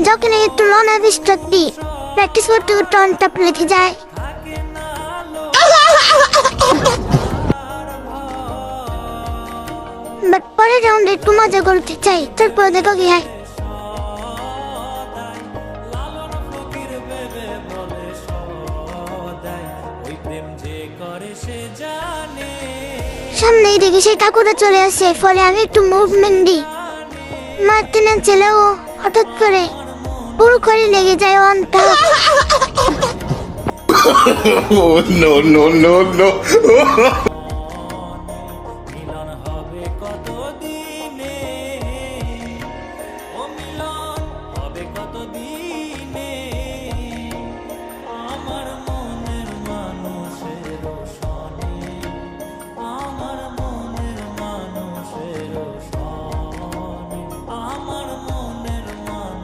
যখন একটু লনা বৃষ্টি প্র্যাকটিস করতে করতে অনেকটা লেগে যায়। বাট পরের রাউন্ডে একটু মজা করতে চাই, তারপর দেখো কি হয়। সামনেই দেখি সেই ঠাকুরটা চলে আসে, ফলে আমি একটু মুভমেন্ট দিই। মারতে না ছেলেও হঠাৎ করে পুরো করে লেগে যায় অনটা। Oh, no, no, no, no. কত দিনে